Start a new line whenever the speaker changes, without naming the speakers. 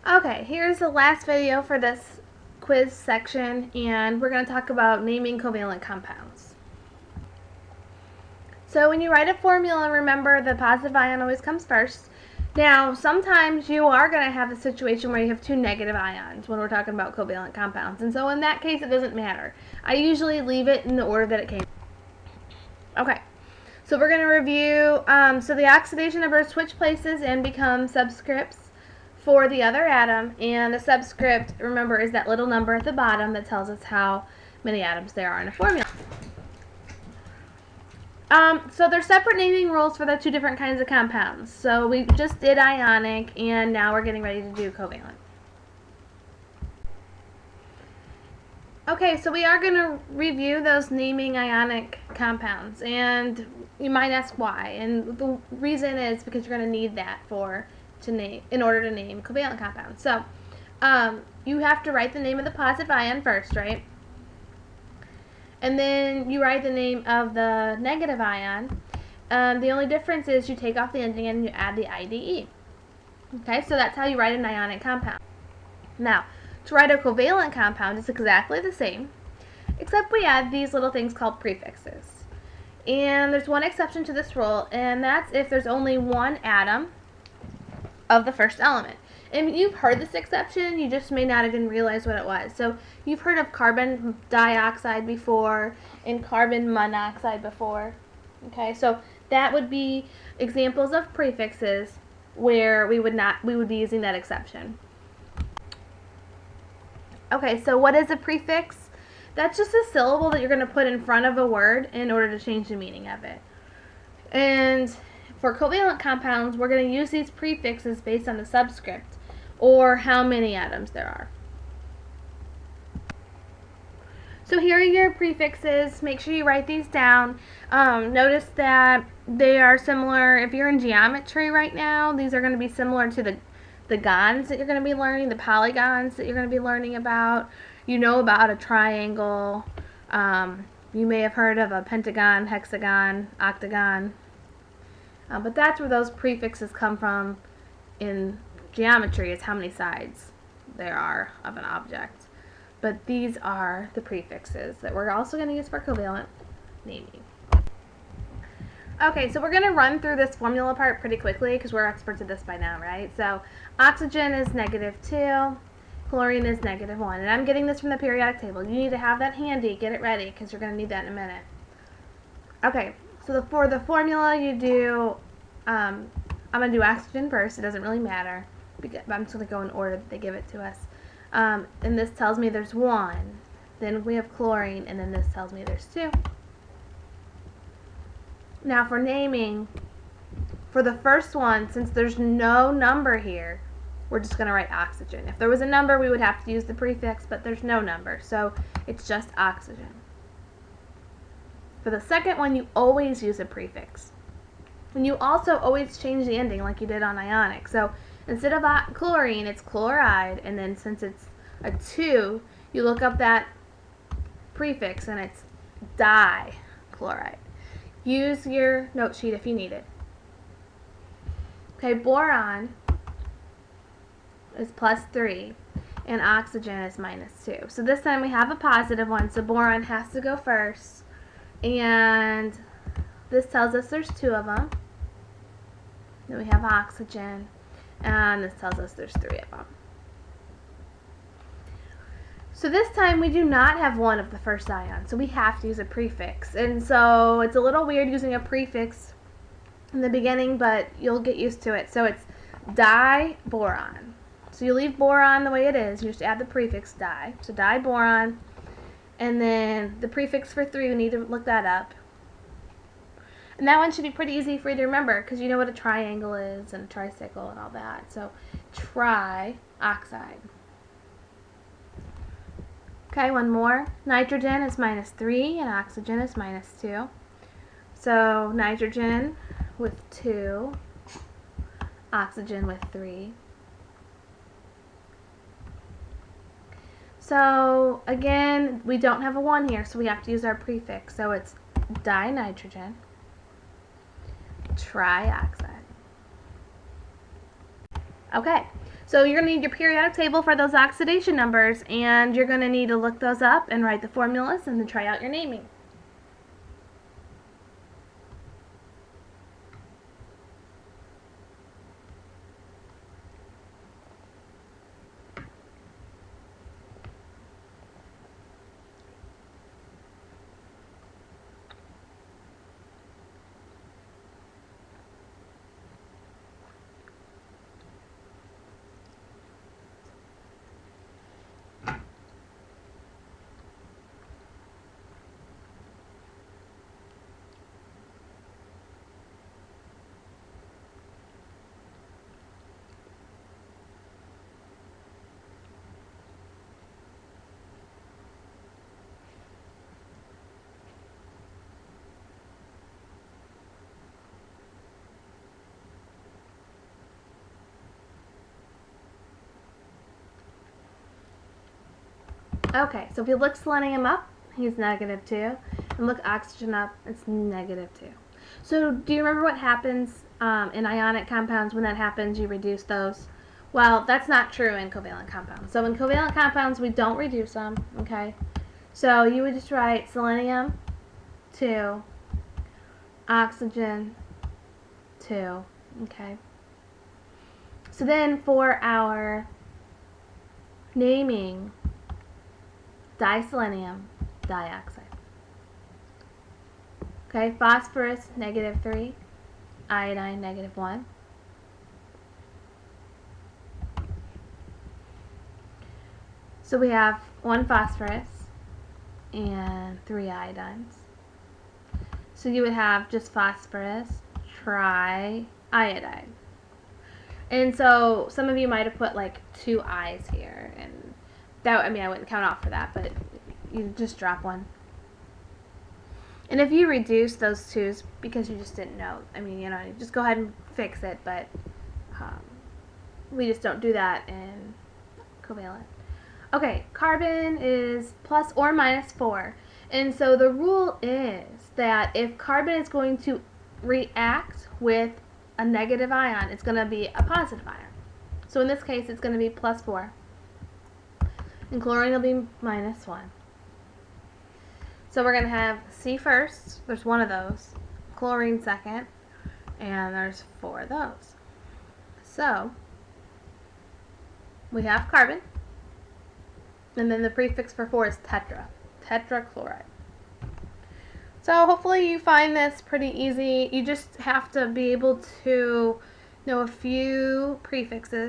Okay, here's the last video for this quiz section, and we're going to talk about naming covalent compounds. So when you write a formula, remember the positive ion always comes first. Now, sometimes you are going to have a situation where you have two negative ions when we're talking about covalent compounds, and so in that case it doesn't matter. I usually leave it in the order that it came. Okay, so we're going to review, so the oxidation numbers switch places and become subscripts for the other atom, and the subscript, remember, is that little number at the bottom that tells us how many atoms there are in a formula. So there's separate naming rules for the two different kinds of compounds. So we just did ionic, and now we're getting ready to do covalent. Okay, so we are going to review those naming ionic compounds, and you might ask why. And the reason is because you're going to need that in order to name covalent compounds. So you have to write the name of the positive ion first, right? And then you write the name of the negative ion. The only difference is you take off the ending and you add the IDE. Okay, so that's how you write an ionic compound. Now, to write a covalent compound, it's exactly the same, except we add these little things called prefixes. And there's one exception to this rule, and that's if there's only one atom of the first element. And you've heard this exception, you just may not even realize what it was. So you've heard of carbon dioxide before and carbon monoxide before. Okay, so that would be examples of prefixes where we would be using that exception. Okay, so what is a prefix? That's just a syllable that you're going to put in front of a word in order to change the meaning of it. And for covalent compounds, we're going to use these prefixes based on the subscript, or how many atoms there are. So here are your prefixes. Make sure you write these down. Notice that they are similar. If you're in geometry right now, these are going to be similar to the gons that you're going to be learning, the polygons that you're going to be learning about. You know about a triangle. You may have heard of a pentagon, hexagon, octagon. But that's where those prefixes come from in geometry, is how many sides there are of an object. But these are the prefixes that we're also going to use for covalent naming. Okay, so we're going to run through this formula part pretty quickly because we're experts at this by now, right? So oxygen is -2, chlorine is -1. And I'm getting this from the periodic table. You need to have that handy, get it ready, because you're going to need that in a minute. Okay, so for the formula you do, I'm going to do oxygen first. It doesn't really matter. I'm just going to go in order that they give it to us. And this tells me there's 1. Then we have chlorine, and then this tells me there's 2. Now for naming, for the first one, since there's no number here, we're just going to write oxygen. If there was a number, we would have to use the prefix, but there's no number, so it's just oxygen. For the second one, you always use a prefix. And you also always change the ending like you did on ionic. So instead of chlorine, it's chloride, and then since it's a 2, you look up that prefix and it's dichloride. Use your note sheet if you need it. Okay, boron is +3 and oxygen is -2. So this time we have a positive one, so boron has to go first. And this tells us there's 2 of them. Then we have oxygen, and this tells us there's 3 of them. So this time we do not have 1 of the first ion, so we have to use a prefix. And so it's a little weird using a prefix in the beginning, but you'll get used to it. So it's diboron. So you leave boron the way it is, you just add the prefix di. So diboron, and then the prefix for 3, we need to look that up. And that one should be pretty easy for you to remember because you know what a triangle is and a tricycle and all that. So trioxide. Okay, one more. Nitrogen is -3 and oxygen is -2. So nitrogen with 2, oxygen with 3. So again, we don't have a 1 here, so we have to use our prefix. So it's dinitrogen, trioxide. Okay, So you're going to need your periodic table for those oxidation numbers, and you're going to need to look those up and write the formulas and then try out your naming. Okay, so if you look selenium up, he's -2. And look oxygen up, it's -2. So do you remember what happens in ionic compounds? When that happens, you reduce those. Well, that's not true in covalent compounds. So in covalent compounds, we don't reduce them, okay? So you would just write selenium 2, oxygen 2, okay? So then for our naming, diselenium dioxide. Okay, phosphorus -3, iodine -1. So we have 1 phosphorus and 3 iodines. So you would have just phosphorus triiodide. And so some of you might have put like 2 I's here, and that, I mean, I wouldn't count off for that, but you just drop 1. And if you reduce those 2's because you just didn't know, I mean, you know, just go ahead and fix it, but we just don't do that in covalent. Okay, carbon is plus or minus 4. And so the rule is that if carbon is going to react with a negative ion, it's going to be a positive ion. So in this case, it's going to be +4. And chlorine will be -1. So we're going to have C first. There's 1 of those. Chlorine second. And there's 4 of those. So we have carbon. And then the prefix for 4 is tetra. Tetrachloride. So hopefully you find this pretty easy. You just have to be able to know a few prefixes.